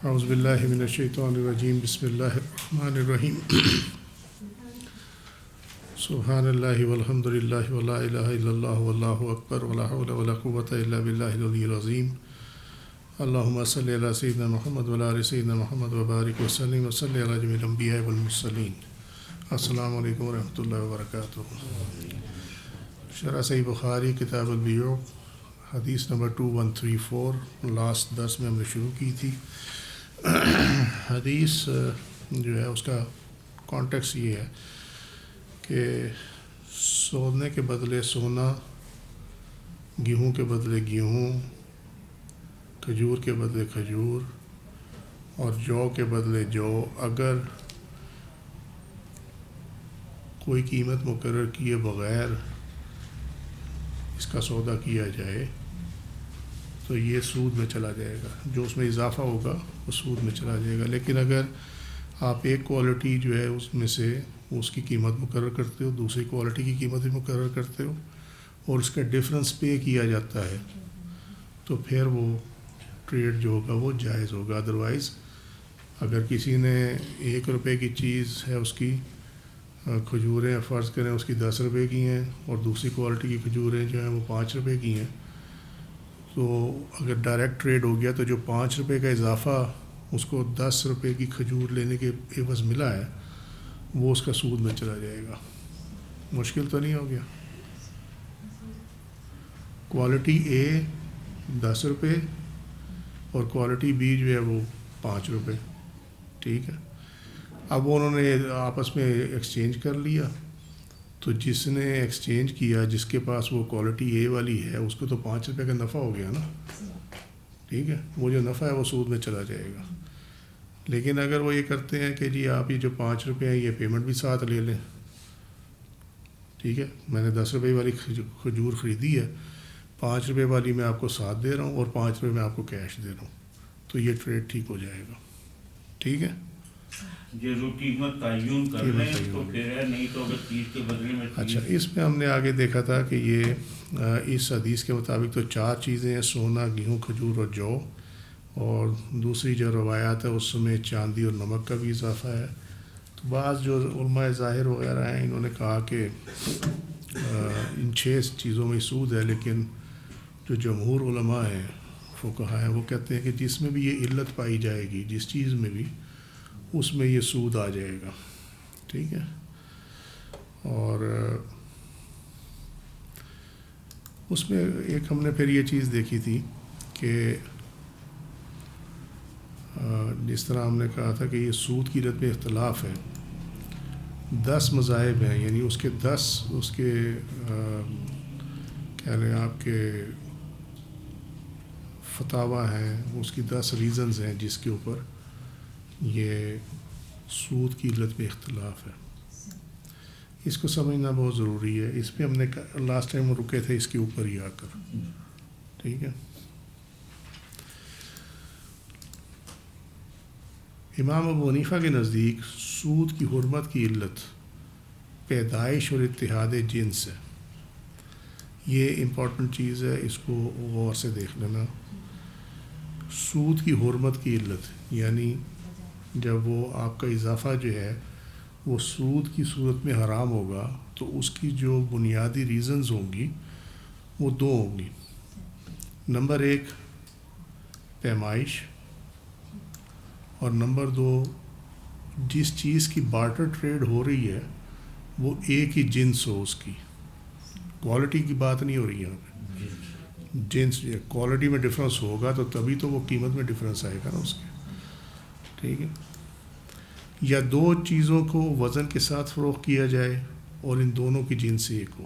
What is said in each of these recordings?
اعوذ باللہ من الشیطان الرجیم بسم اللہ الرحمن الرحیم سبحان اللہ والحمد للہ ولا الہ الا اللہ واللہ اکبر ولا حول ولا قوة الا باللہ العلی العظیم اللہم صلی علی سیدنا محمد وعلی آل سیدنا محمد وبارک وسلم وصلی علی جمیع الانبیاء والمرسلین۔ السلام علیکم ورحمۃ اللہ وبرکاتہ۔ شرح صحیح بخاری کتاب البیوع حدیث نمبر 2134 لاسٹ درس میں ہم نے شروع کی تھی۔ حدیث جو ہے اس کا کانٹیکس یہ ہے کہ سونے کے بدلے سونا، گیہوں کے بدلے گیہوں، کھجور کے بدلے کھجور اور جو کے بدلے جو، اگر کوئی قیمت مقرر کیے بغیر اس کا سودا کیا جائے تو یہ سود میں چلا جائے گا، جو اس میں اضافہ ہوگا وہ سود میں چلا جائے گا۔ لیکن اگر آپ ایک کوالٹی جو ہے اس میں سے اس کی قیمت مقرر کرتے ہو، دوسری کوالٹی کی قیمت بھی مقرر کرتے ہو اور اس کا ڈفرنس پے کیا جاتا ہے تو پھر وہ ٹریڈ جو ہوگا وہ جائز ہوگا۔ ادروائز اگر کسی نے 1 روپے کی چیز ہے، اس کی کھجوریں فرض کریں اس کی 10 روپے کی ہیں اور دوسری کوالٹی کی کھجوریں جو ہیں وہ 5 روپے کی ہیں، تو اگر ڈائریکٹ ٹریڈ ہو گیا تو جو 5 روپے کا اضافہ اس کو 10 روپے کی کھجور لینے کے عوض ملا ہے وہ اس کا سود میں چلا جائے گا۔ مشکل تو نہیں ہو گیا؟ کوالٹی اے 10 روپے اور کوالٹی بی جو ہے وہ 5 روپے، ٹھیک ہے۔ اب انہوں نے آپس میں ایکسچینج کر لیا، تو جس نے ایکسچینج کیا، جس کے پاس وہ کوالٹی اے والی ہے، اس کو تو 5 روپے کا نفع ہو گیا نا، ٹھیک ہے۔ وہ جو نفع ہے وہ سود میں چلا جائے گا۔ لیکن اگر وہ یہ کرتے ہیں کہ جی آپ یہ جو 5 روپے ہیں یہ پیمنٹ بھی ساتھ لے لیں، ٹھیک ہے، میں نے 10 روپے والی کھجور خریدی ہے، 5 روپے والی میں آپ کو ساتھ دے رہا ہوں اور 5 روپے میں آپ کو کیش دے رہا ہوں، تو یہ ٹریڈ ٹھیک ہو جائے گا، ٹھیک ہے۔ جو قیمت تعین کر لیں تو پھر ہے، نہیں تو اگر چیز کے بدلے میں اچھا، اس میں ہم نے آگے دیکھا تھا کہ یہ اس حدیث کے مطابق تو 4 چیزیں ہیں، سونا، گیہوں، کھجور اور جو، اور دوسری جو روایات ہے اس میں چاندی اور نمک کا بھی اضافہ ہے۔ تو بعض جو علماء ظاہر وغیرہ ہیں انہوں نے کہا کہ ان 6 چیزوں میں سود ہے، لیکن جو جمہور علماء ہیں، فقہاء ہیں، وہ کہتے ہیں کہ جس میں بھی یہ علت پائی جائے گی، جس چیز میں بھی، اس میں یہ سود آ جائے گا، ٹھیک ہے۔ اور اس میں ایک ہم نے پھر یہ چیز دیکھی تھی کہ جس طرح ہم نے کہا تھا کہ یہ سود کی علت میں اختلاف ہے، 10 مذاہب ہیں، یعنی اس کے 10 اس کے کہہ لیں آپ کے فتاویٰ ہیں، اس کی 10 ریزنز ہیں جس کے اوپر یہ سود کی علت میں اختلاف ہے۔ اس کو سمجھنا بہت ضروری ہے۔ اس پہ ہم نے لاسٹ ٹائم رکے تھے اس کے اوپر ہی آ کر، ٹھیک ہے۔ امام ابو حنیفہ کے نزدیک سود کی حرمت کی علت پیدائش اور اتحاد جنس ہے۔ یہ امپورٹنٹ چیز ہے، اس کو غور سے دیکھ لینا۔ سود کی حرمت کی علت یعنی جب وہ آپ کا اضافہ جو ہے وہ سود کی صورت میں حرام ہوگا تو اس کی جو بنیادی ریزنز ہوں گی وہ 2 ہوں گی۔ نمبر 1 پیمائش، اور نمبر 2 جس چیز کی بارٹر ٹریڈ ہو رہی ہے وہ ایک ہی جنس ہو، اس کی کوالٹی کی بات نہیں ہو رہی یہاں پہ، جنس کوالٹی میں ڈفرینس ہوگا تو تبھی تو وہ قیمت میں ڈفرینس آئے گا نا اس کے، ٹھیک ہے۔ یا 2 چیزوں کو وزن کے ساتھ فروخت کیا جائے اور ان دونوں کی جنس ایک ہو۔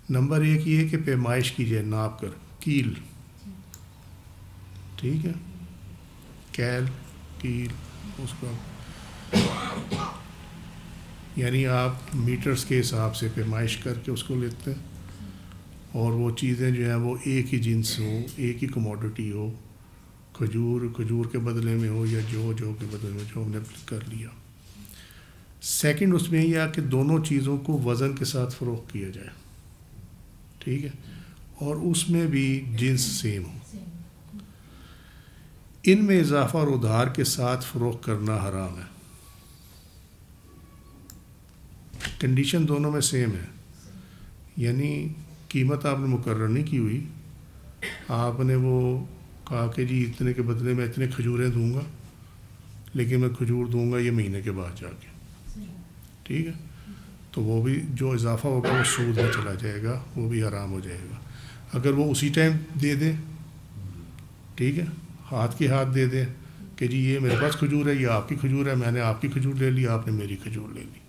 نمبر 1 یہ کہ پیمائش کی جائے، ناپ کر، کیل، ٹھیک ہے، کیل، کیل، اس کا یعنی آپ میٹرز کے حساب سے پیمائش کر کے اس کو لیتے ہیں اور وہ چیزیں جو ہیں وہ ایک ہی جنس ہو، ایک ہی کموڈٹی ہو، کھجور کے بدلے میں ہو یا جو کے بدلے میں، جو ہم نے کر لیا۔ سیکنڈ اس میں یہ کہ دونوں چیزوں کو وزن کے ساتھ فروخت کیا جائے، ٹھیک ہے، اور اس میں بھی جنس سیم ہو۔ ان میں اضافہ اور ادھار کے ساتھ فروخت کرنا حرام ہے. کنڈیشن دونوں میں سیم ہے، یعنی قیمت آپ نے مقرر نہیں کی ہوئی، آپ نے وہ کہا کہ جی اتنے کے بدلے میں اتنے کھجوریں دوں گا، لیکن میں کھجور دوں گا یہ مہینے کے بعد جا کے، ٹھیک ہے، تو وہ بھی جو اضافہ ہوگا وہ سود میں چلا جائے گا، وہ بھی حرام ہو جائے گا. اگر وہ اسی ٹائم دے دیں، ٹھیک ہے، ہاتھ کے ہاتھ دے دیں کہ جی یہ میرے پاس کھجور ہے، یہ آپ کی کھجور ہے، میں نے آپ کی کھجور لے لی، آپ نے میری کھجور لے لی،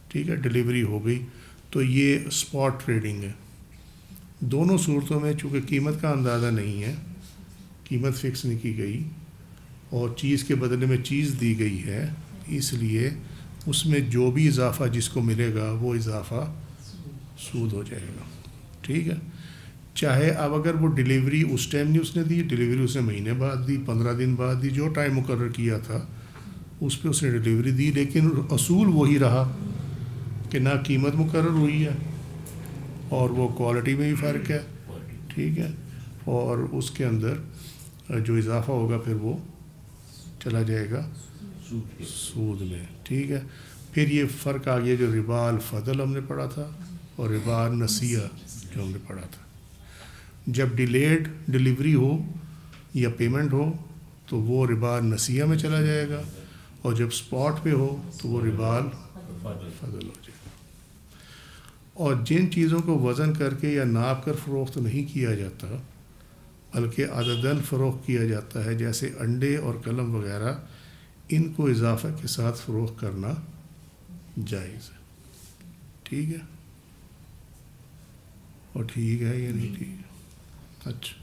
ٹھیک ہے، ڈیلیوری ہو گئی، تو یہ اسپاٹ ٹریڈنگ ہے. دونوں صورتوں میں چونکہ قیمت کا اندازہ نہیں ہے، قیمت فکس نہیں کی گئی اور چیز کے بدلے میں چیز دی گئی ہے، اس لیے اس میں جو بھی اضافہ جس کو ملے گا وہ اضافہ سود ہو جائے گا، ٹھیک ہے. چاہے اب اگر وہ ڈیلیوری اس ٹائم نہیں اس نے دی، ڈیلیوری اس نے مہینے بعد دی، 15 دن بعد دی، جو ٹائم مقرر کیا تھا اس پہ اس نے ڈیلیوری دی، لیکن اصول وہی رہا کہ نہ قیمت مقرر ہوئی ہے اور وہ کوالٹی میں بھی فرق ہے، ٹھیک ہے، اور اس کے اندر جو اضافہ ہوگا پھر وہ چلا جائے گا سود میں، ٹھیک ہے. پھر یہ فرق آ گیا جو ربا الفضل ہم نے پڑھا تھا اور ربا النسیہ جو ہم نے پڑھا تھا. جب ڈیلیڈ ڈیلیوری ہو یا پیمنٹ ہو تو وہ ربا النسیہ میں چلا جائے گا، اور جب اسپاٹ پہ ہو تو وہ ربا الفضل ہو جائے گا. اور جن چیزوں کو وزن کر کے یا ناپ کر فروخت نہیں کیا جاتا بلکہ عدداً فروخت کیا جاتا ہے، جیسے انڈے اور قلم وغیرہ، ان کو اضافہ کے ساتھ فروخت کرنا جائز ہے، ٹھیک ہے، اور ٹھیک ہے یا نہیں ٹھیک ہے. اچھا،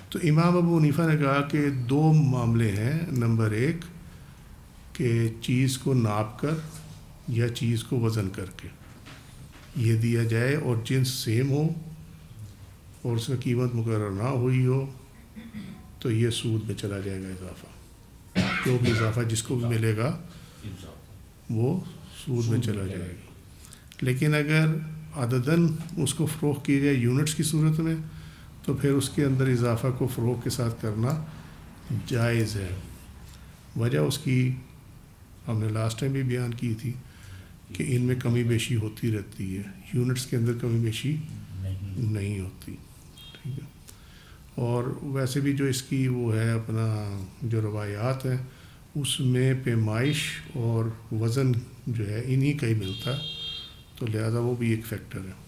تو امام ابو حنیفہ نے کہا کہ 2 معاملے ہیں. نمبر 1 کہ چیز کو ناپ کر یا چیز کو وزن کر کے یہ دیا جائے اور جنس سیم ہو اور اس میں قیمت مقرر نہ ہوئی ہو تو یہ سود میں چلا جائے گا اضافہ. جو بھی اضافہ جس کو بھی ملے گا وہ سود میں چلا جائے گا. لیکن اگر عدداً اس کو فروخت کی جائے یونٹس کی صورت میں تو پھر اس کے اندر اضافہ کو فروخت کے ساتھ کرنا جائز ہے. وجہ اس کی ہم نے لاسٹ ٹائم بھی بیان کی تھی کہ ان میں کمی بیشی ہوتی رہتی ہے، یونٹس کے اندر کمی بیشی نہیں ہوتی، ٹھیک ہے. اور ویسے بھی جو اس کی وہ ہے اپنا جو روایات ہیں اس میں پیمائش اور وزن جو ہے انہی کا ہی ملتا ہے، تو لہذا وہ بھی ایک فیکٹر ہے.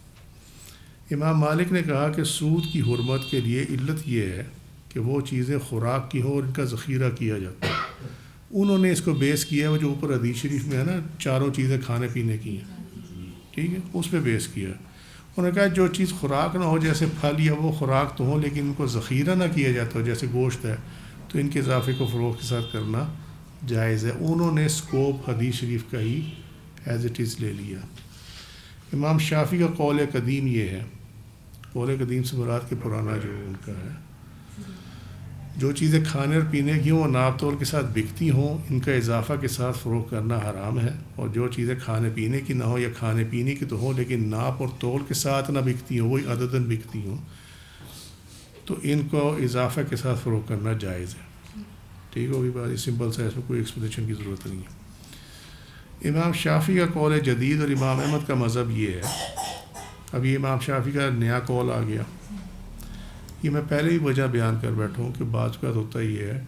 امام مالک نے کہا کہ سود کی حرمت کے لیے علت یہ ہے کہ وہ چیزیں خوراک کی ہوں اور ان کا ذخیرہ کیا جاتا ہے. انہوں نے اس کو بیس کیا ہے جو اوپر حدیث شریف میں ہے نا 4 چیزیں کھانے پینے کی ہیں، ٹھیک ہے، اس پہ بیس کیا. انہوں نے کہا جو چیز خوراک نہ ہو جیسے پھل یا وہ خوراک تو ہو لیکن ان کو ذخیرہ نہ کیا جاتا ہو جیسے گوشت ہے تو ان کے اضافے کو فروغ کے ساتھ کرنا جائز ہے. انہوں نے اسکوپ حدیث شریف کا ہی ایز اٹ از لے لیا. امام شافعی کا قول قدیم یہ ہے، قول قدیم سے مراد کے پرانا جو ان کا ہے، جو چیزیں کھانے اور پینے کی ہوں اور ناپ تول کے ساتھ بکتی ہوں ان کا اضافہ کے ساتھ فروخت کرنا حرام ہے، اور جو چیزیں کھانے پینے کی نہ ہو یا کھانے پینے کی تو ہوں لیکن ناپ اور تول کے ساتھ نہ بکتی ہوں، وہی عدداً بکتی ہوں، تو ان کو اضافہ کے ساتھ فروخت کرنا جائز ہے. ٹھیک ہوگی بات، سمپل سا، اس میں کوئی ایکسپلیشن کی ضرورت نہیں ہے. امام شافعی کا قول جدید اور امام احمد کا مذہب یہ ہے. اب یہ امام شافعی کا نیا قول آ گیا، یہ میں پہلے ہی وجہ بیان کر بیٹھا ہوں کہ بعض کا ہوتا یہ ہے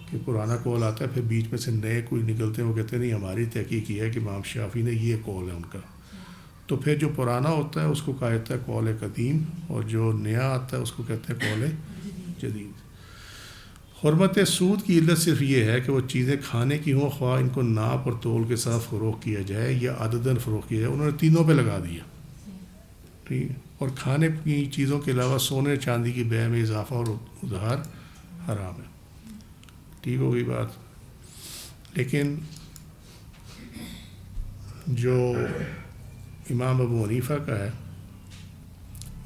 کہ پرانا قول آتا ہے پھر بیچ میں سے نئے کوئی نکلتے ہیں، وہ کہتے ہیں نہیں ہماری تحقیق یہ ہے کہ امام شافعی نے یہ قول ہے ان کا، تو پھر جو پرانا ہوتا ہے اس کو کہا جاتا ہے قول قدیم اور جو نیا آتا ہے اس کو کہتے ہیں قول جدید. حرمت سود کی علت صرف یہ ہے کہ وہ چیزیں کھانے کی ہوں، خواہ ان کو ناپ اور تول کے ساتھ فروخت کیا جائے یا عدداً فروخت کیا جائے. انہوں نے تینوں پہ لگا دیا، ٹھیک ہے. اور کھانے کی چیزوں کے علاوہ سونے چاندی کی بیع میں اضافہ اور ادھار حرام ہے. ٹھیک ہو گئی بات. لیکن جو امام ابو حنیفہ کا ہے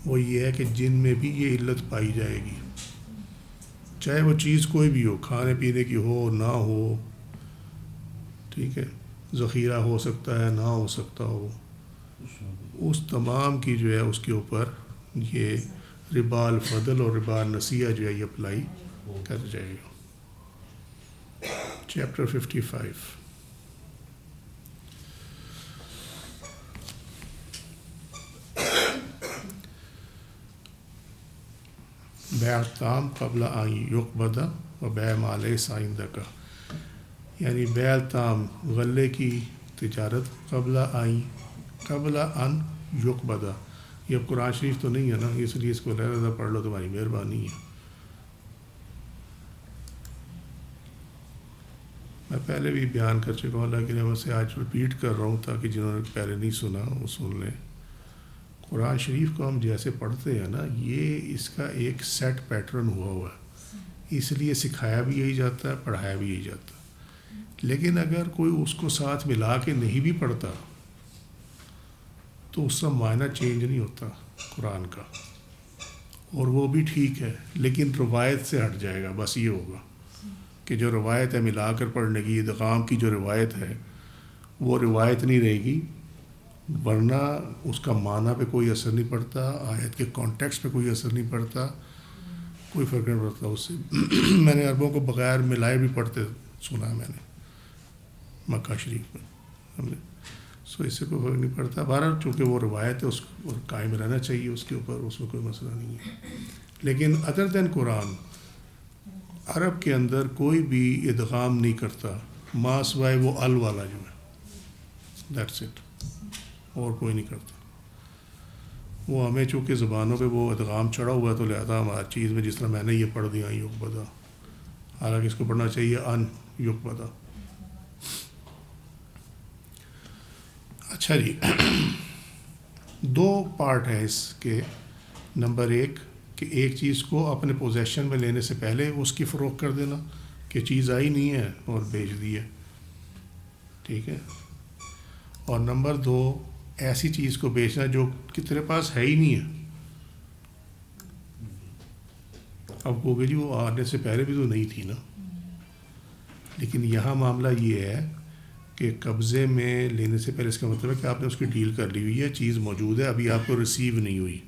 وہ یہ ہے کہ جن میں بھی یہ علت پائی جائے گی، چاہے وہ چیز کوئی بھی ہو، کھانے پینے کی ہو نہ ہو، ٹھیک ہے، ذخیرہ ہو سکتا ہے نہ ہو سکتا ہو، اس تمام کی جو ہے اس کے اوپر یہ ربا الفضل اور ربا النسیہ جو ہے یہ اپلائی کر جائے گا. چیپٹر 55. بیع تام قبل ان یقبض و بیع ما لیس عندک، یعنی بیع تام غلے کی تجارت قبل ان یقبض. یہ قرآن شریف تو نہیں ہے نا، اس لیے اس کو لہذا پڑھ لو، تمہاری مہربانی ہے. میں پہلے بھی بیان کر چکا ہوں، لیکن میں اسے آج ریپیٹ کر رہا ہوں تاکہ جنہوں نے پہلے نہیں سنا وہ سن لیں. قرآن شریف کو ہم جیسے پڑھتے ہیں نا، یہ اس کا ایک سیٹ پیٹرن ہوا ہے، اس لیے سکھایا بھی یہی جاتا ہے، پڑھایا بھی یہی جاتا ہے. لیکن اگر کوئی اس کو ساتھ ملا کے نہیں بھی پڑھتا تو اس کا معنی چینج نہیں ہوتا قرآن کا، اور وہ بھی ٹھیک ہے، لیکن روایت سے ہٹ جائے گا. بس یہ ہوگا کہ جو روایت ہے ملا کر پڑھنے کی، ادغام کی جو روایت ہے وہ روایت نہیں رہے گی، ورنہ اس کا معنی پہ کوئی اثر نہیں پڑتا، آیت کے کانٹیکسٹ پہ کوئی اثر نہیں پڑتا، کوئی فرق نہیں پڑتا اس سے. میں نے عربوں کو بغیر ملائے بھی پڑھتے سنا ہے میں نے مکہ شریف میں، ہم نے سو اس سے کوئی فرق نہیں پڑتا. بہرحال چونکہ وہ روایت ہے، اس کو قائم رہنا چاہیے اس کے اوپر، اس میں کوئی مسئلہ نہیں ہے. لیکن ادر دین قرآن، عرب کے اندر کوئی بھی ادغام نہیں کرتا ما سوائے وہ ال والا جو ہے، دیٹس اٹ، اور کوئی نہیں کرتا. وہ ہمیں چونکہ زبانوں پہ وہ ادغام چڑھا ہوا ہے تو لہذا ہم ہر چیز میں، جس طرح میں نے یہ پڑھ دیا یقبض، حالانکہ اس کو پڑھنا چاہیے ان یقبض. اچھا جی، دو پارٹ ہیں اس کے. نمبر ایک کہ ایک چیز کو اپنے پوزیشن میں لینے سے پہلے اس کی فروخت کر دینا کہ چیز آئی نہیں ہے اور بیچ دی ہے، ٹھیک ہے. اور نمبر دو ایسی چیز کو بیچنا جو کہ تیرے پاس ہے ہی نہیں ہے. اب کہو گے جی وہ آنے سے پہلے بھی تو نہیں تھی نا. لیکن یہاں معاملہ یہ ہے کہ قبضے میں لینے سے پہلے اس کا مطلب ہے کہ آپ نے اس کی ڈیل کر لی ہوئی ہے، چیز موجود ہے، ابھی آپ کو ریسیو نہیں ہوئی.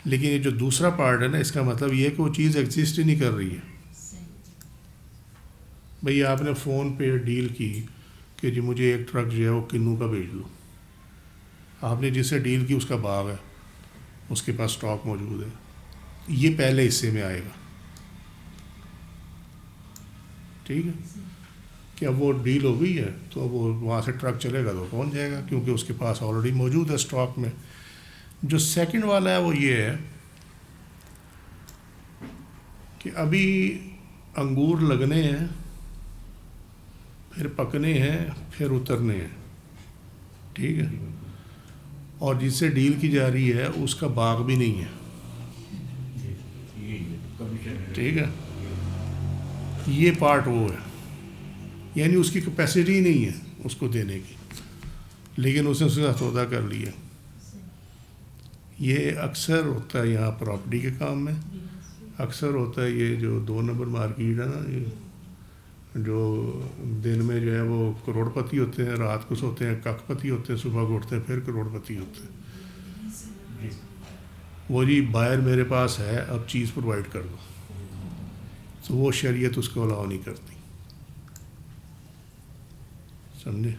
لیکن یہ جو دوسرا پارٹ ہے نا، اس کا مطلب یہ ہے کہ وہ چیز ایگزسٹ ہی نہیں کر رہی ہے. بھئی آپ نے فون پہ ڈیل کی کہ جی مجھے ایک ٹرک جو ہے وہ کنو کا بھیج دو. آپ نے جس سے ڈیل کی اس کا باغ ہے، اس کے پاس سٹاک موجود ہے، یہ پہلے حصے میں آئے گا، ٹھیک ہے. کہ اب وہ ڈیل ہو گئی ہے تو اب وہ وہاں سے ٹرک چلے گا تو پہنچ جائے گا، کیونکہ اس کے پاس آلریڈی موجود ہے سٹاک میں. جو سیکنڈ والا ہے وہ یہ ہے کہ ابھی انگور لگنے ہیں، پھر پکنے ہیں، پھر اترنے ہیں، ٹھیک ہے. اور جس سے ڈیل کی جا رہی ہے اس کا باغ بھی نہیں ہے، ٹھیک ہے. یہ پارٹ وہ ہے، یعنی اس کی کیپیسٹی نہیں ہے اس کو دینے کی، لیکن اس نے اس کے ساتھ سودا کر لیا. یہ اکثر ہوتا ہے یہاں پراپرٹی کے کام میں، اکثر ہوتا ہے یہ جو 2 نمبر مارکیٹ ہے نا، یہ جو دن میں جو ہے وہ کروڑ پتی ہوتے ہیں، رات کو سوتے ہیں کک پتی ہوتے ہیں، صبح کو اٹھتے ہیں پھر کروڑ پتی ہوتے ہیں. وہ جی بائر میرے پاس ہے، اب چیز پرووائڈ کر دو، تو وہ شریعت اس کو الاؤ نہیں کرتی، سمجھے.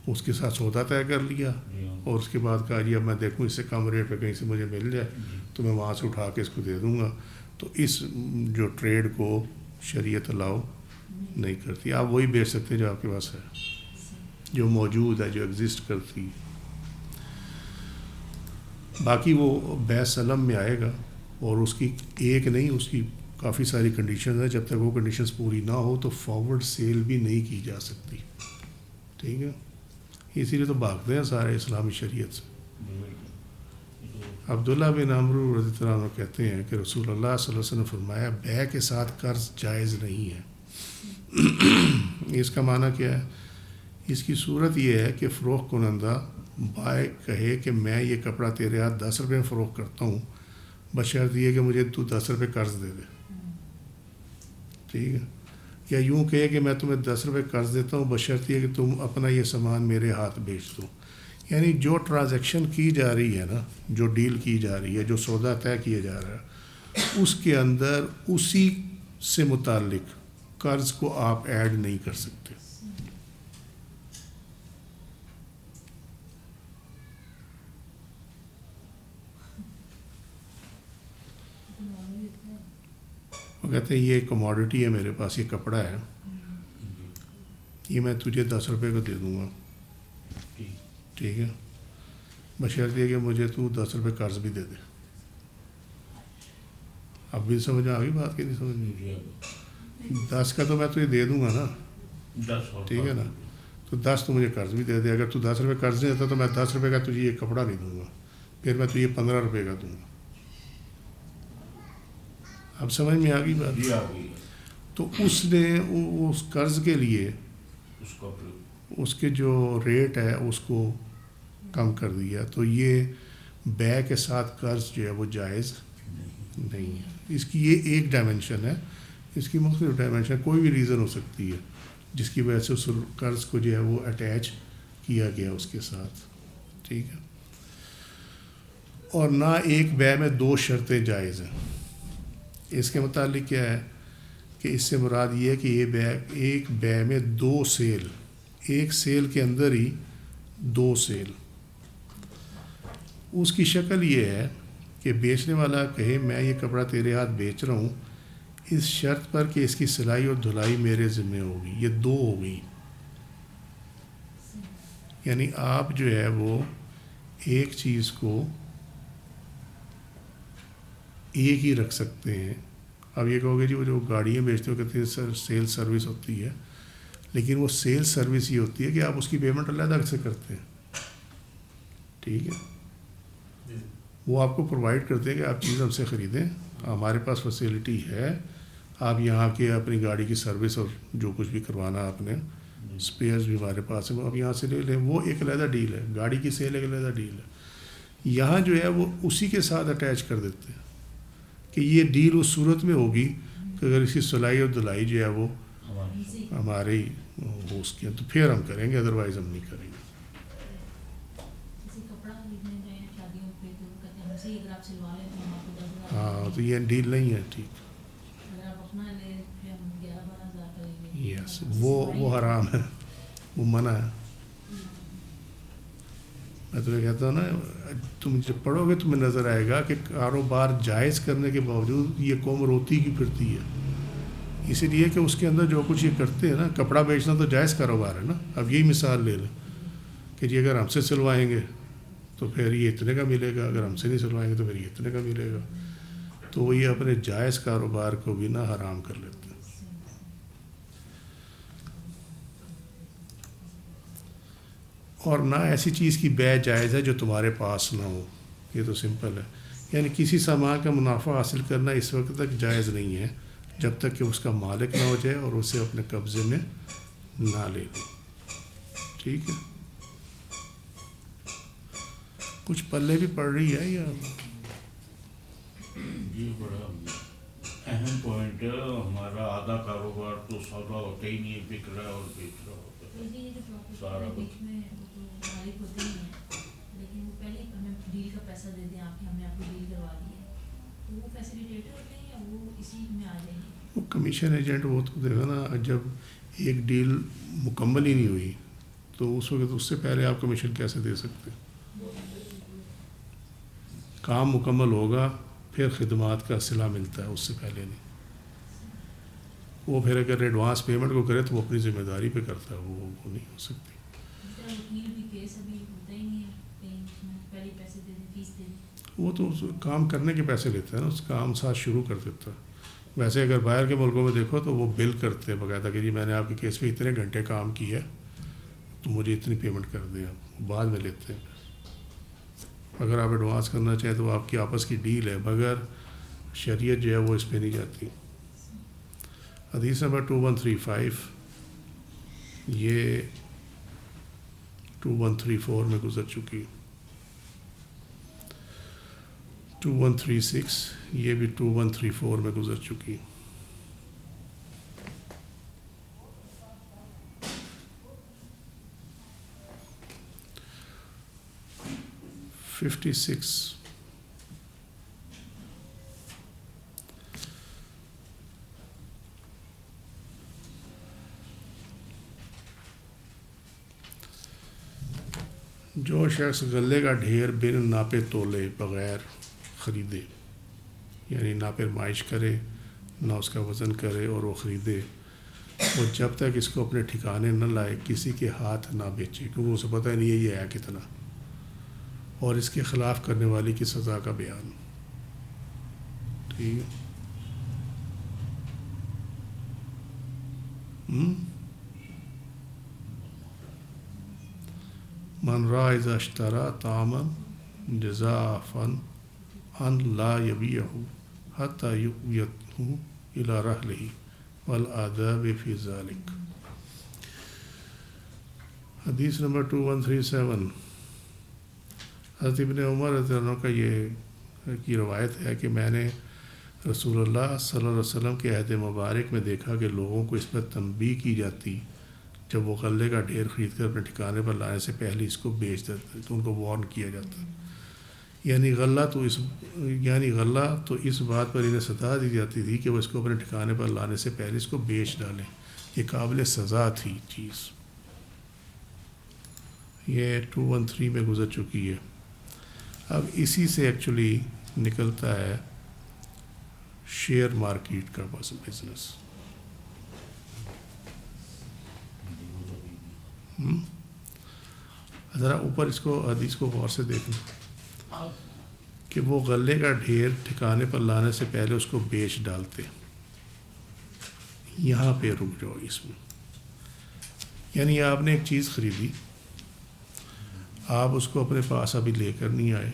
اس کے ساتھ سودا طے کر لیا اور اس کے بعد کہا جی اب میں دیکھوں اس سے کم ریٹ پہ کہیں سے مجھے مل جائے تو میں وہاں سے اٹھا کے اس کو دے دوں گا. تو اس جو ٹریڈ کو شریعت الاؤ نہیں کرتی. آپ وہی بیچ سکتے ہیں جو آپ کے پاس ہے، جو موجود ہے، جو ایگزسٹ کرتی. باقی وہ بیع سلم میں آئے گا، اور اس کی ایک نہیں، اس کی کافی ساری کنڈیشنز ہیں. جب تک وہ کنڈیشنز پوری نہ ہو تو فارورڈ سیل بھی نہیں کی جا سکتی، ٹھیک ہے. اسی لیے تو بھاگتے ہیں سارے اسلامی شریعت سے. عبداللہ بن عمرو رضی اللہ عنہ کہتے ہیں کہ رسول اللہ صلی اللہ علیہ وسلم نے فرمایا بیع کے ساتھ قرض جائز نہیں ہے. اس کا معنی کیا ہے؟ اس کی صورت یہ ہے کہ فروخت کنندہ بائع کہے کہ میں یہ کپڑا تیرے ہاتھ 10 روپے میں فروخت کرتا ہوں، بشرط یہ کہ مجھے تو 10 روپے قرض دے دے، ٹھیک ہے. یا یوں کہے کہ میں تمہیں 10 روپے قرض دیتا ہوں بشرط یہ کہ تم اپنا یہ سامان میرے ہاتھ بیچ دو. یعنی جو ٹرانزیکشن کی جا رہی ہے نا، جو ڈیل کی جا رہی ہے، جو سودا طے کیا جا رہا ہے، اس کے اندر اسی سے متعلق قرض کو آپ ایڈ نہیں کر سکتے. وہ کہتے ہیں یہ کموڈٹی ہے میرے پاس، یہ کپڑا ہے، یہ میں تجھے 10 روپے کا دے دوں گا، ٹھیک ہے، بشرط یہ کہ مجھے تو 10 روپے قرض بھی دے دے. اب بھی سمجھ آ گئی بات کہ نہیں سمجھ میں؟ 10 کا تو میں تجھے دے دوں گا نا، ٹھیک ہے نا، تو 10 تو مجھے قرض بھی دے دے. اگر تو 10 روپے قرض نہیں دیتا تو میں 10 روپے کا تجھے یہ کپڑا نہیں دوں گا، پھر میں تجھے 15 روپے کا دوں گا. اب سمجھ میں آ گئی بات؟ تو اس نے اس قرض کے لیے اس کے جو ریٹ ہے اس کو کم کر دیا. تو یہ بے کے ساتھ قرض جو ہے وہ جائز نہیں ہے. اس کی یہ ایک ڈائمنشن ہے، اس کی مختلف ڈائمنشن کوئی بھی ریزن ہو سکتی ہے جس کی وجہ سے اس قرض کو جو ہے وہ اٹیچ کیا گیا اس کے ساتھ، ٹھیک ہے. اور نہ ایک بے میں 2 شرطیں جائز ہیں. اس کے متعلق کیا ہے کہ اس سے مراد یہ ہے کہ یہ بے، ایک بے میں 2 سیل، ایک سیل کے اندر ہی 2 سیل. اس کی شکل یہ ہے کہ بیچنے والا کہے میں یہ کپڑا تیرے ہاتھ بیچ رہا ہوں اس شرط پر کہ اس کی سلائی اور دھلائی میرے ذمہ ہوگی. یہ 2 ہو گئی. یعنی آپ جو ہے وہ ایک چیز کو ایک ہی رکھ سکتے ہیں. اب یہ کہو گے جی وہ جو گاڑیاں بیچتے ہو کہتے ہیں سر سیل سروس ہوتی ہے، لیکن وہ سیل سروس یہ ہوتی ہے کہ آپ اس کی پیمنٹ علیحدہ سے کرتے ہیں، ٹھیک ہے. وہ آپ کو پرووائڈ کرتے ہیں کہ آپ چیز ہم سے خریدیں، ہمارے پاس فیسلٹی ہے، آپ یہاں کے اپنی گاڑی کی سروس اور جو کچھ بھی کروانا آپ نے، اسپیئرز بھی ہمارے پاس ہیں، وہ آپ یہاں سے لے لیں. وہ ایک علیحدہ ڈیل ہے. گاڑی کی سیل ایک علیحدہ ڈیل ہے. یہاں جو ہے وہ اسی کے ساتھ اٹیچ کر دیتے ہیں کہ یہ ڈیل اس صورت میں ہوگی کہ اگر اس کی سلائی اور دھلائی جو ہے وہ ہمارے ہو اس کے تو پھر ہم کریں گے، ادروائز ہم نہیں کریں گے. ہاں تو یہ ڈیل نہیں ہے، ٹھیک. یس وہ حرام ہے، وہ منع ہے. میں تمہیں کہتا ہوں نا، تم جب پڑھو گے تمہیں نظر آئے گا کہ کاروبار جائز کرنے کے باوجود یہ قوم روتی کی پھرتی ہے. اسی لیے کہ اس کے اندر جو کچھ یہ کرتے ہیں نا، کپڑا بیچنا تو جائز کاروبار ہے نا. اب یہی مثال لے لیں کہ جی اگر ہم سے سلوائیں گے تو پھر یہ اتنے کا ملے گا، اگر ہم سے نہیں سلوائیں گے تو پھر یہ اتنے کا ملے گا. تو وہ یہ اپنے جائز کاروبار کو بھی نہ حرام کر لیتے ہیں. اور نہ ایسی چیز کی بے جائز ہے جو تمہارے پاس نہ ہو. یہ تو سمپل ہے. یعنی کسی سامان کا منافع حاصل کرنا اس وقت تک جائز نہیں ہے جب تک کہ اس کا مالک نہ ہو جائے اور اسے اپنے قبضے میں نہ لے لے. ٹھیک ہے. کچھ پلے بھی پڑ رہی ہے یا جی بڑا اہم پوائنٹ ہے. ہمارا آدھا کاروبار تو سودا ہوتا ہی نہیں ہے، بک رہا ہے اور بیچ رہا ہوتا ہے سارا کچھ. وہ کمیشن ایجنٹ وہ تو دیکھا نا، جب ایک ڈیل مکمل ہی نہیں ہوئی تو اس وقت اس سے پہلے آپ کمیشن کیسے دے سکتے؟ کام مکمل ہوگا پھر خدمات کا صلہ ملتا ہے، اس سے پہلے نہیں. وہ پھر اگر ایڈوانس پیمنٹ کو کرے تو وہ اپنی ذمہ داری پہ کرتا ہے، وہ نہیں ہو سکتی. وہ تو کام کرنے کے پیسے لیتا ہے نا، اس کام ساتھ شروع کر دیتا ہے. ویسے اگر باہر کے ملکوں میں دیکھو تو وہ بل کرتے ہیں باقاعدہ کہ جی میں نے آپ کے کیس پہ اتنے گھنٹے کام کیا تو مجھے اتنی پیمنٹ کر دیں. آپ بعد میں لیتے ہیں. اگر آپ ایڈوانس کرنا چاہیں تو آپ کی آپس کی ڈیل ہے، مگر شریعت جو ہے وہ اس پہ نہیں جاتی. حدیث نمبر 2135 یہ 2134 میں گزر چکی. 2136 یہ بھی 2134 میں گزر چکی. جو شخص غلے کا ڈھیر بن ناپے تولے بغیر خریدے، یعنی نہ پیمائش کرے نہ اس کا وزن کرے اور وہ خریدے، وہ جب تک اس کو اپنے ٹھکانے نہ لائے کسی کے ہاتھ نہ بیچے، کیونکہ اسے پتہ نہیں ہے یہ ہے کتنا، اور اس کے خلاف کرنے والی کی سزا کا بیان. ٹھیک ہے. من را اذا اشترى طعاما جزافا ان لا يبيعه حتى يؤويه الى رحله والآداب في ذلك. حدیث نمبر 2137. حضرت ابن عمر رضی اللہ عنہ کا یہ کی روایت ہے کہ میں نے رسول اللہ صلی اللہ علیہ وسلم کے عہد مبارک میں دیکھا کہ لوگوں کو اس پر تنبیہ کی جاتی جب وہ غلے کا ڈھیر خرید کر اپنے ٹھکانے پر لانے سے پہلے اس کو بیچ دیتے تو ان کو وارن کیا جاتا. یعنی غلہ تو اس بات پر انہیں سزا دی جاتی تھی کہ وہ اس کو اپنے ٹھکانے پر لانے سے پہلے اس کو بیچ ڈالیں. یہ قابل سزا تھی چیز. یہ 213 میں گزر چکی ہے. اب اسی سے ایکچولی نکلتا ہے شیئر مارکیٹ کا بزنس. ذرا اوپر اس کو حدیث کو غور سے دیکھنا کہ وہ غلے کا ڈھیر ٹھکانے پر لانے سے پہلے اس کو بیچ ڈالتے. یہاں پہ رک جاؤ اس میں. یعنی آپ نے ایک چیز خریدی، آپ اس کو اپنے پاس ابھی لے کر نہیں آئے،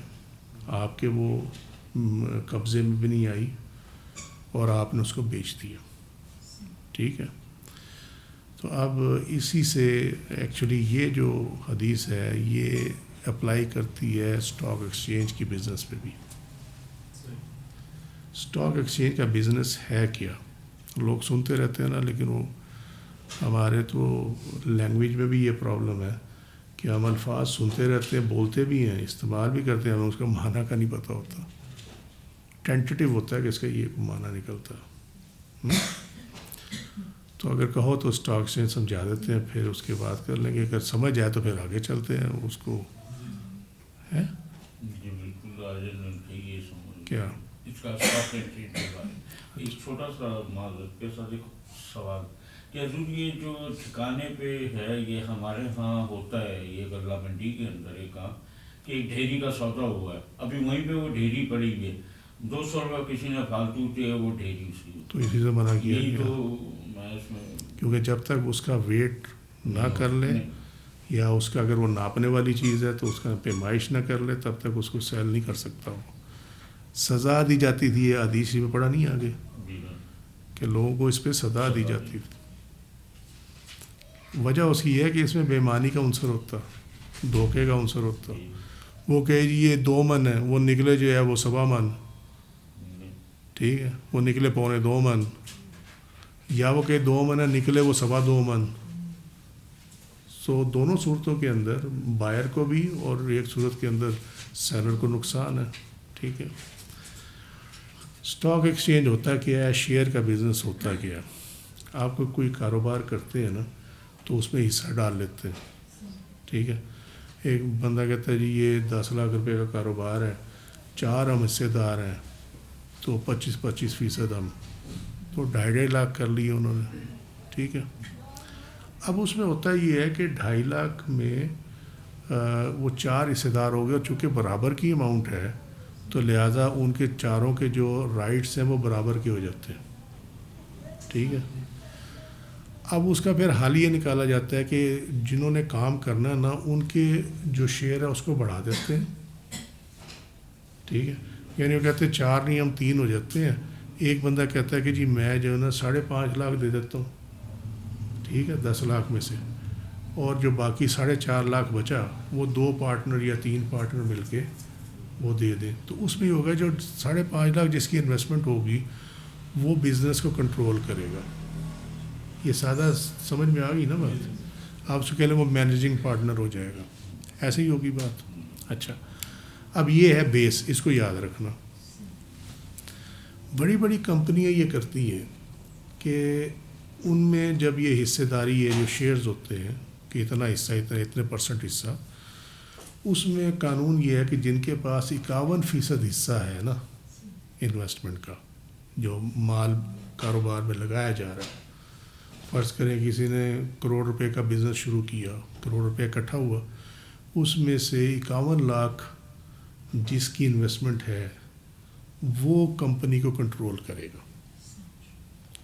آپ کے وہ قبضے میں بھی نہیں آئی اور آپ نے اس کو بیچ دیا. ٹھیک ہے. تو اب اسی سے ایکچولی یہ جو حدیث ہے یہ اپلائی کرتی ہے اسٹاک ایکسچینج کی بزنس پہ بھی. اسٹاک ایکسچینج کا بزنس ہے کیا؟ لوگ سنتے رہتے ہیں نا، لیکن وہ ہمارے تو لینگویج میں بھی یہ پرابلم ہے کہ ہم الفاظ سنتے رہتے ہیں، بولتے بھی ہیں، استعمال بھی کرتے ہیں، ہمیں اس کا معنی کا نہیں پتہ ہوتا. ٹینٹیٹیو ہوتا ہے کہ اس کا یہ معنی نکلتا. تو اگر کہو تو اسٹاک ایکسچینج سمجھا دیتے ہیں، پھر اس کے بعد کر لیں گے. اگر سمجھ جائے تو پھر آگے چلتے ہیں اس کو. ہے کیا اس کا ایک چھوٹا سا معذرت کے ساتھ ایک سوال کہ حضور یہ جو ٹھکانے پہ ہے یہ ہمارے ہاں ہوتا ہے، یہ غلہ منڈی کے اندر ایک کام کہ ایک ڈھیری کا سودا ہوا ہے، ابھی وہیں پہ وہ ڈھیری پڑی ہوئی ہے، 200 روپے کسی نے فالتو دیا، وہ ڈھیری اس کی تو اسی سے منع کیا یہی گیا، تو میں اس میں کیونکہ جب تک اس کا ویٹ نہ کر لے یا اس کا اگر وہ ناپنے والی چیز ہے تو اس کا پیمائش نہ کر لے تب تک اس کو سیل نہیں کر سکتا. وہ سزا دی جاتی تھی، یہ حدیث میں پڑھا نہیں آگے کہ لوگوں کو اس پہ سزا دی جاتی تھی. وجہ اس کی ہے کہ اس میں بے ایمانی کا عنصر ہوتا، دھوکے کا عنصر ہوتا. وہ کہے جی یہ 2 من ہے، وہ نکلے جو ہے وہ 1.25 من. ٹھیک ہے. وہ نکلے 1.25 من، یا وہ کہ 2 من ہے نکلے وہ 2.25 من. سو دونوں صورتوں کے اندر بائر کو بھی اور ایک صورت کے اندر سیلر کو نقصان ہے. ٹھیک ہے. اسٹاک ایکسچینج ہوتا کیا ہے؟ شیئر کا بزنس ہوتا کیا ہے؟ آپ کو کوئی کاروبار کرتے ہیں نا تو اس میں حصہ ڈال لیتے ہیں. ٹھیک ہے. ایک بندہ کہتا ہے جی یہ 10 لاکھ روپے کا کاروبار ہے، 4 ہم حصے دار ہیں تو 25% ہم، تو 2.5 لاکھ کر لیے انہوں نے. ٹھیک ہے. اب اس میں ہوتا یہ ہے کہ 2.5 لاکھ میں وہ 4 حصے دار ہو گئے، اور چونکہ برابر کی اماؤنٹ ہے تو لہٰذا ان کے چاروں کے جو رائٹس ہیں وہ برابر کے ہو جاتے ہیں. ٹھیک ہے. اب اس کا پھر حل یہ نکالا جاتا ہے کہ جنہوں نے کام کرنا نا ان کے جو شیئر ہے اس کو بڑھا دیتے ہیں. ٹھیک ہے. یعنی وہ کہتے ہیں 4 نہیں ہم 3 ہو جاتے ہیں. ایک بندہ کہتا ہے کہ جی میں جو ہے نا 5.5 لاکھ دے دیتا ہوں. ٹھیک ہے. 10 لاکھ میں سے، اور جو باقی 4.5 لاکھ بچا وہ 2 پارٹنر یا 3 پارٹنر مل کے وہ دے دیں. تو اس میں ہوگا جو 5.5 لاکھ جس کی انویسٹمنٹ ہوگی وہ بزنس کو کنٹرول کرے گا. یہ سادہ سمجھ میں آ گئی نا بات؟ آپ سے کہہ لیں وہ مینیجنگ پارٹنر ہو جائے گا. ایسے ہی ہوگی بات. اچھا. اب یہ ہے بیس، اس کو یاد رکھنا. بڑی بڑی کمپنیاں یہ کرتی ہیں کہ ان میں جب یہ حصے داری ہے جو شیئرز ہوتے ہیں کہ اتنا حصہ اتنے % حصہ، اس میں قانون یہ ہے کہ جن کے پاس 51% حصہ ہے نا انویسٹمنٹ کا، جو مال کاروبار میں لگایا جا رہا ہے، فرض کریں کسی نے کروڑ روپے کا بزنس شروع کیا، کروڑ روپے اکٹھا ہوا، اس میں سے 51 لاکھ جس کی انویسٹمنٹ ہے وہ کمپنی کو کنٹرول کرے گا.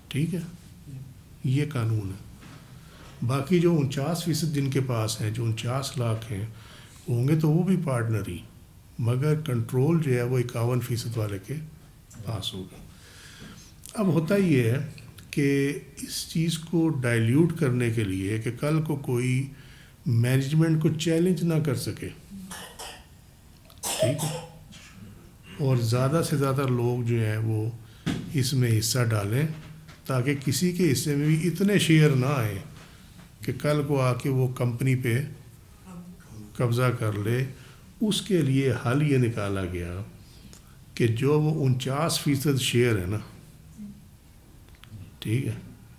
ٹھیک ہے، یہ قانون ہے. باقی جو 49% جن کے پاس ہیں، جو 49 لاکھ ہیں، ہوں گے تو وہ بھی پارٹنر ہی، مگر کنٹرول جو ہے وہ 51% والے کے پاس ہوگا. اب ہوتا یہ ہے کہ اس چیز کو ڈائلیوٹ کرنے کے لیے کہ کل کو کوئی مینجمنٹ کو چیلنج نہ کر سکے، ٹھیک ہے، اور زیادہ سے زیادہ لوگ جو ہیں وہ اس میں حصہ ڈالیں تاکہ کسی کے حصے میں بھی اتنے شیئر نہ آئیں کہ کل کو آ کے وہ کمپنی پہ قبضہ کر لے. اس کے لیے حل یہ نکالا گیا کہ جو وہ 49% شیئر ہے نا، ٹھیک ہے،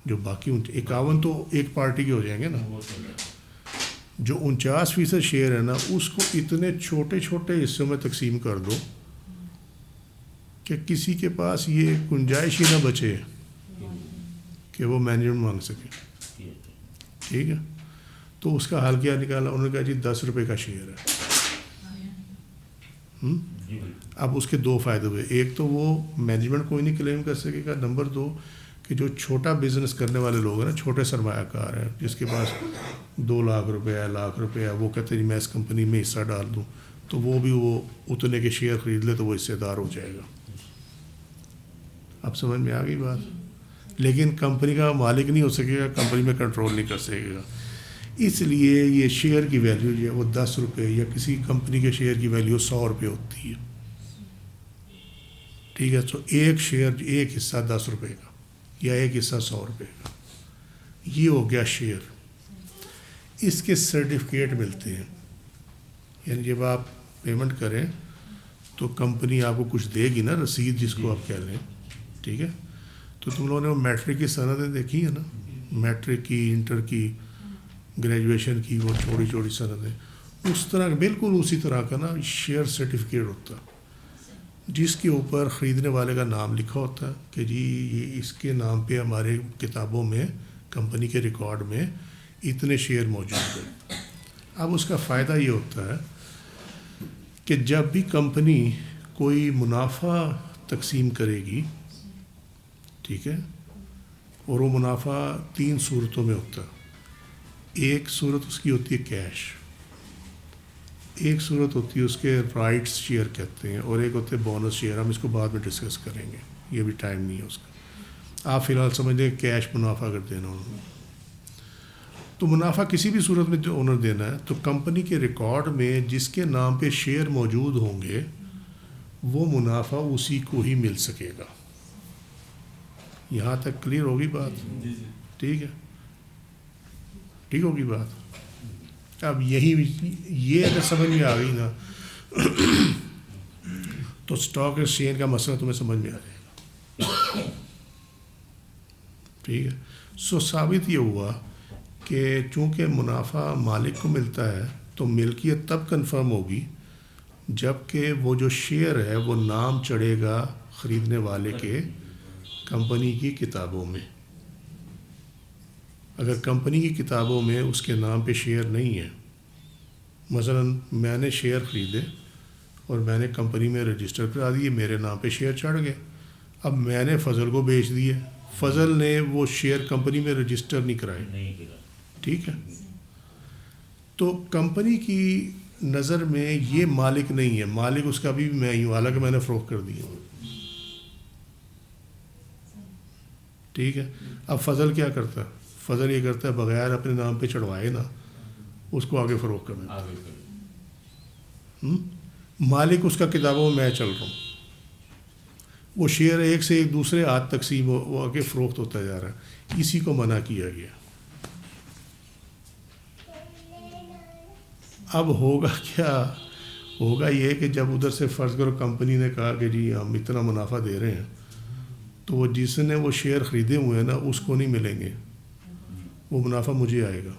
جو باقی 51 تو ایک پارٹی کے ہو جائیں گے نا، جو 49% شیئر ہے نا اس کو اتنے چھوٹے چھوٹے حصوں میں تقسیم کر دو کہ کسی کے پاس یہ گنجائش ہی نہ بچے کہ وہ مینجمنٹ مانگ سکے. ٹھیک ہے، تو اس کا حل کیا نکالا؟ انہوں نے کہا جی 10 روپے کا شیئر ہے. اب اس کے 2 فائدے ہوئے. ایک تو وہ مینجمنٹ کوئی نہیں کلیم کر سکے گا. نمبر 2 کہ جو چھوٹا بزنس کرنے والے لوگ ہیں نا، چھوٹے سرمایہ کار ہیں جس کے پاس 2 لاکھ روپے ہے، لاکھ روپے ہے، وہ کہتے ہیں جی میں اس کمپنی میں حصہ ڈال دوں، تو وہ بھی وہ اتنے کے شیئر خرید لے تو وہ حصے دار ہو جائے گا. اب سمجھ میں آ گئی بات؟ لیکن کمپنی کا مالک نہیں ہو سکے گا، کمپنی میں کنٹرول نہیں کر سکے گا. اس لیے یہ شیئر کی ویلیو جو ہے وہ 10 روپے، یا کسی کمپنی کے شیئر کی ویلیو 100 روپے ہوتی ہے. ٹھیک ہے، تو ایک شیئر، ایک حصہ 10 روپے کا یا ایک حصہ 100 روپے کا، یہ ہو گیا شیئر. اس کے سرٹیفکیٹ ملتے ہیں، یعنی جب آپ پیمنٹ کریں تو کمپنی آپ کو کچھ دے گی نا، رسید جس کو آپ کہہ لیں. ٹھیک ہے، تو تم لوگوں نے وہ میٹرک کی سندیں دیکھی ہیں نا، میٹرک کی، انٹر کی، گریجویشن کی، وہ چھوٹی چھوٹی سندیں، اس طرح بالکل اسی طرح کا نا شیئر سرٹیفکیٹ ہوتا ہے جس کے اوپر خریدنے والے کا نام لکھا ہوتا ہے کہ جی یہ اس کے نام پہ ہمارے کتابوں میں، کمپنی کے ریکارڈ میں اتنے شیئر موجود ہیں. اب اس کا فائدہ یہ ہوتا ہے کہ جب بھی کمپنی کوئی منافع تقسیم کرے گی، ٹھیک ہے، اور وہ منافع 3 صورتوں میں ہوتا ہے. ایک صورت اس کی ہوتی ہے کیش، ایک صورت ہوتی ہے اس کے رائٹس شیئر کہتے ہیں، اور ایک ہوتے ہیں بونس شیئر. ہم اس کو بعد میں ڈسکس کریں گے، یہ بھی ٹائم نہیں ہے اس کا. آپ فی الحال سمجھ لیں کیش منافع اگر دینا انہوں نے، تو منافع کسی بھی صورت میں جو انہوں نے دینا ہے تو کمپنی کے ریکارڈ میں جس کے نام پہ شیئر موجود ہوں گے وہ منافع اسی کو ہی مل سکے گا. یہاں تک کلیئر ہوگی بات؟ ٹھیک ہے، ٹھیک ہوگی بات. اب یہ اگر سمجھ میں آ گئی نا تو اسٹاک ایکسچینج کا مسئلہ تمہیں سمجھ میں آ جائے گا. ٹھیک ہے، سو ثابت یہ ہوا کہ چونکہ منافع مالک کو ملتا ہے تو ملکیت تب کنفرم ہوگی جب کہ وہ جو شیئر ہے وہ نام چڑھے گا خریدنے والے کے کمپنی کی کتابوں میں. اگر کمپنی کی کتابوں میں اس کے نام پہ شیئر نہیں ہے، مثلا میں نے شیئر خریدے اور میں نے کمپنی میں رجسٹر کرا دیے، میرے نام پہ شیئر چڑھ گئے، اب میں نے فضل کو بیچ دیے، فضل نے وہ شیئر کمپنی میں رجسٹر نہیں کرائے. ٹھیک ہے، تو کمپنی کی نظر میں یہ مالک نہیں ہے، مالک اس کا بھی میں ہی ہوں، حالانکہ میں نے فروخت کر دیا. ٹھیک ہے، اب فضل کیا کرتا ہے؟ فضل یہ کرتا ہے بغیر اپنے نام پہ چڑھوائے نا اس کو آگے فروخت کرنا. مالک اس کا کتابوں میں چل رہا ہوں، وہ شیئر ایک سے ایک دوسرے ہاتھ تقسیم وہ آگے فروخت ہوتا جا رہا ہے. اسی کو منع کیا گیا. اب ہوگا کیا؟ ہوگا یہ کہ جب ادھر سے فرض کرو کمپنی نے کہا کہ جی ہم اتنا منافع دے رہے ہیں، تو وہ جس نے وہ شیئر خریدے ہوئے ہیں نا اس کو نہیں ملیں گے، وہ منافع مجھے آئے گا.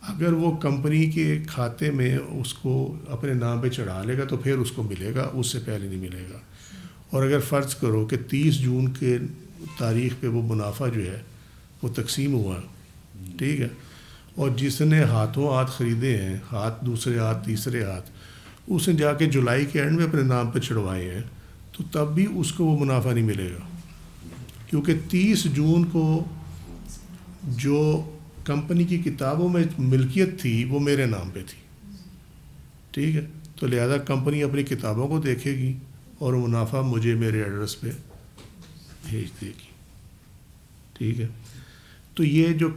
اگر وہ کمپنی کے کھاتے میں اس کو اپنے نام پہ چڑھا لے گا تو پھر اس کو ملے گا، اس سے پہلے نہیں ملے گا. اور اگر فرض کرو کہ 30 جون کے تاریخ پہ وہ منافع جو ہے وہ تقسیم ہوا، ٹھیک ہے، اور جس نے ہاتھوں ہاتھ خریدے ہیں، ہاتھ دوسرے ہاتھ تیسرے ہاتھ، اس نے جا کے جولائی کے اینڈ میں اپنے نام پہ چڑھوائے ہیں، تو تب بھی اس کو وہ منافع نہیں ملے گا، کیونکہ 30 جون کو جو کمپنی کی کتابوں میں ملکیت تھی وہ میرے نام پہ تھی، ٹھیک ہے. تو لہذا کمپنی اپنی کتابوں کو دیکھے گی اور منافع مجھے میرے ایڈریس پہ بھیج دے گی، ٹھیک ہے. تو یہ جو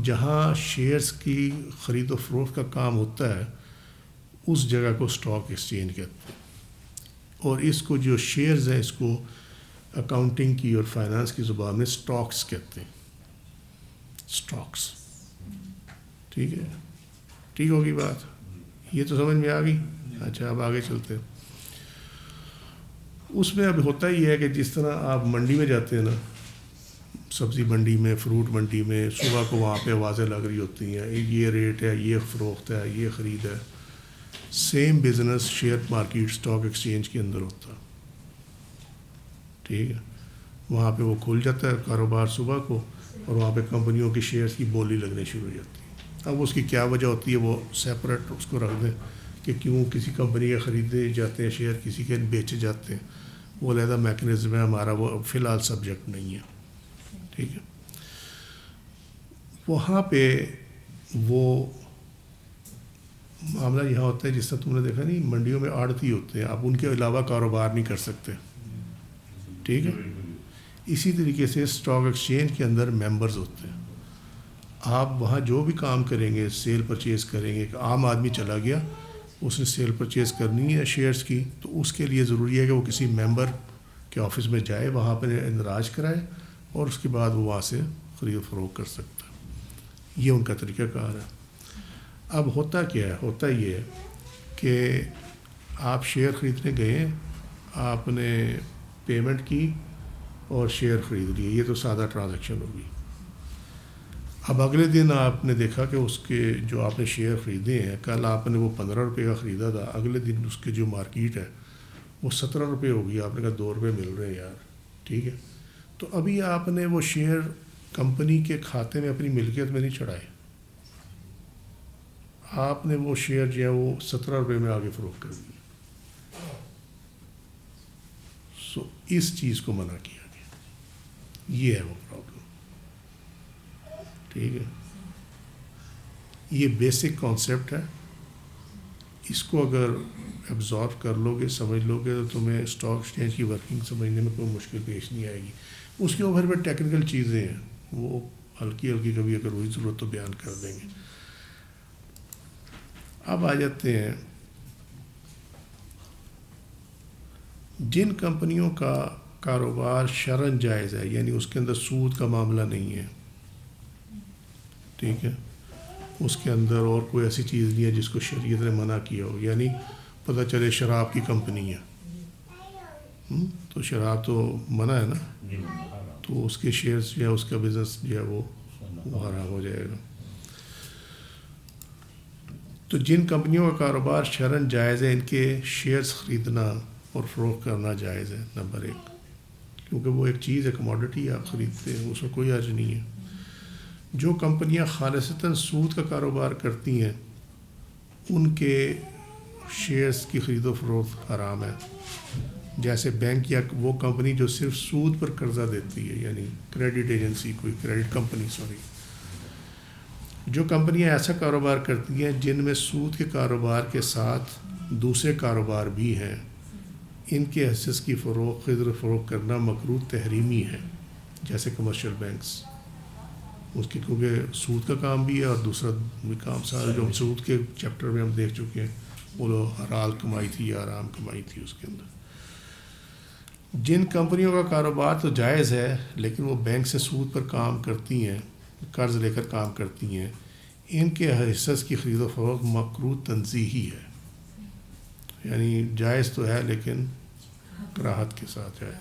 جہاں شیئرز کی خرید و فروخت کا کام ہوتا ہے اس جگہ کو اسٹاک ایکسچینج کہتے ہیں. اور اس کو جو شیئرز ہیں اس کو اکاؤنٹنگ کی اور فائنانس کی زبان میں اسٹاکس کہتے ہیں، اسٹاکس، ٹھیک ہے. ٹھیک ہوگی بات، یہ تو سمجھ میں آ گئی. اچھا اب آگے چلتے ہیں. اس میں اب ہوتا ہی ہے کہ جس طرح آپ منڈی میں جاتے ہیں نا، سبزی منڈی میں، فروٹ منڈی میں، صبح کو وہاں پہ آوازیں لگ رہی ہوتی ہیں، یہ ریٹ ہے، یہ فروخت ہے، یہ خرید ہے. Same business share market stock exchange کے اندر ہوتا ہے، ٹھیک ہے. وہاں پہ وہ کھل جاتا ہے کاروبار صبح کو، اور وہاں پہ کمپنیوں کی شیئرز کی بولی لگنے شروع ہو جاتی ہے. اب اس کی کیا وجہ ہوتی ہے وہ سیپریٹ اس کو رکھ دیں کہ کیوں کسی کمپنی کے خریدے جاتے ہیں شیئر، کسی کے بیچے جاتے ہیں، وہ علیحدہ میکنزم ہے ہمارا، وہ فی الحال سبجیکٹ نہیں ہے، ٹھیک ہے. وہاں پہ وہ معاملہ یہاں ہوتا ہے جس طرح تم نے دیکھا نہیں، منڈیوں میں آڑتی ہوتے ہیں، آپ ان کے علاوہ کاروبار نہیں کر سکتے، ٹھیک ہے. اسی طریقے سے اسٹاک ایکسچینج کے اندر ممبرز ہوتے ہیں. آپ وہاں جو بھی کام کریں گے، سیل پرچیز کریں گے، ایک عام آدمی چلا گیا، اس نے سیل پرچیز کرنی ہے شیئرز کی، تو اس کے لیے ضروری ہے کہ وہ کسی ممبر کے آفس میں جائے، وہاں پہ اندراج کرائے، اور اس کے بعد وہ وہاں سے خرید و فروخت کر سکتا ہے. یہ ان کا طریقہ کار ہے. اب ہوتا کیا ہے؟ ہوتا یہ ہے کہ آپ شیئر خریدنے گئے، آپ نے پیمنٹ کی اور شیئر خرید لیے، یہ تو سادہ ٹرانزیکشن ہوگی. اب اگلے دن آپ نے دیکھا کہ اس کے جو آپ نے شیئر خریدے ہیں، کل آپ نے وہ 15 روپے کا خریدا تھا، اگلے دن اس کے جو مارکیٹ ہے وہ 17 روپے ہوگی. آپ نے کہا 2 روپے مل رہے ہیں یار، ٹھیک ہے. تو ابھی آپ نے وہ شیئر کمپنی کے کھاتے میں اپنی ملکیت میں نہیں چڑھائے، آپ نے وہ شیئر جو ہے وہ 17 روپے میں آگے فروخت کر دیے. سو اس چیز کو منع کیا گیا، یہ ہے وہ پرابلم، ٹھیک ہے. یہ بیسک کانسیپٹ ہے، اس کو اگر ایبزارو کر لو گے، سمجھ لو گے، تو تمہیں اسٹاک ایکسچینج کی ورکنگ سمجھنے میں کوئی مشکل پیش نہیں آئے گی. اس کے اوپر پہ ٹیکنیکل چیزیں ہیں، وہ ہلکی ہلکی کبھی اگر ہوئی ضرورت تو بیان کر دیں گے. اب آ جاتے ہیں جن کمپنیوں کا کاروبار شرعاً جائز ہے، یعنی اس کے اندر سود کا معاملہ نہیں ہے، ٹھیک ہے، اس کے اندر اور کوئی ایسی چیز نہیں ہے جس کو شریعت نے منع کیا ہو. یعنی پتہ چلے شراب کی کمپنی ہے، تو شراب تو منع ہے نا، تو اس کے شیئرز یا اس کا بزنس جو ہے وہ حرام ہو جائے گا. تو جن کمپنیوں کا کاروبار شرعاً جائز ہے، ان کے شیئرز خریدنا اور فروخت کرنا جائز ہے، نمبر 1، کیونکہ وہ ایک چیز ہے، کموڈٹی آپ خریدتے ہیں، اس میں کوئی حرج نہیں ہے. جو کمپنیاں خالصتاً سود کا کاروبار کرتی ہیں ان کے شیئرز کی خرید و فروخت حرام ہے. جیسے بینک یا وہ کمپنی جو صرف سود پر قرضہ دیتی ہے، یعنی کریڈٹ ایجنسی، کوئی کریڈٹ کمپنی، جو کمپنیاں ایسا کاروبار کرتی ہیں جن میں سود کے کاروبار کے ساتھ دوسرے کاروبار بھی ہیں، ان کے حصص کی خرید و فروخت کرنا مکروہ تحریمی ہے. جیسے کمرشل بینکس، اس کی کیونکہ سود کا کام بھی ہے اور دوسرا بھی کام سارا جو ہم سود کے چیپٹر میں ہم دیکھ چکے ہیں، وہ حلال کمائی تھی یا حرام کمائی تھی اس کے اندر. جن کمپنیوں کا کاروبار تو جائز ہے لیکن وہ بینک سے سود پر کام کرتی ہیں، قرض لے کر کام کرتی ہیں، ان کے حصص کی خرید و فروخت مکروہ تنزیہی ہے. یعنی جائز تو ہے لیکن کراہت کے ساتھ ہے.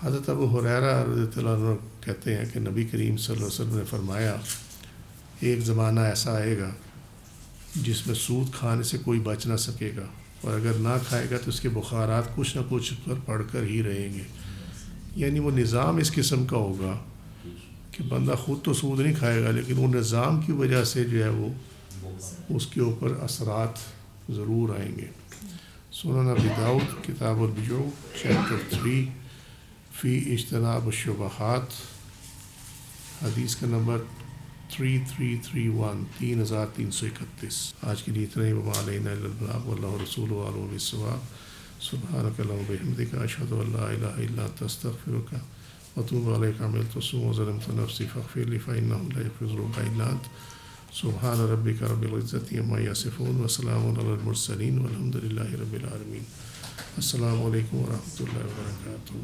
حضرت ابو ہریرہ رضی اللہ عنہ کہتے ہیں کہ نبی کریم صلی اللہ علیہ وسلم نے فرمایا ایک زمانہ ایسا آئے گا جس میں سود کھانے سے کوئی بچ نہ سکے گا، اور اگر نہ کھائے گا تو اس کے بخارات کچھ نہ کچھ پر پڑ کر ہی رہیں گے. یعنی وہ نظام اس قسم کا ہوگا کہ بندہ خود تو سود نہیں کھائے گا، لیکن وہ نظام کی وجہ سے جو ہے وہ اس کے اوپر اثرات ضرور آئیں گے. سنن ابی داؤد کتاب البیوع چیپٹر 3 فی اجتناب الشبہات، حدیث کا نمبر 3331 3331. آج کے لیے اتنا ہی. وما علینا الا البلاغ واللہ رسولہ اعلم بالصواب. سبحانک اللہم وبحمدک اشہد ان لا الہ الا انت استغفرک واتوب الیک. عملت السوء وظلمت نفسی فاغفر لی فانہ لا یغفر الذنوب الا انت. سبحان ربک رب العزۃ عما یصفون وسلام علی المرسلین والحمد للہ رب العالمین. السلام علیکم ورحمۃ اللہ وبرکاتہ.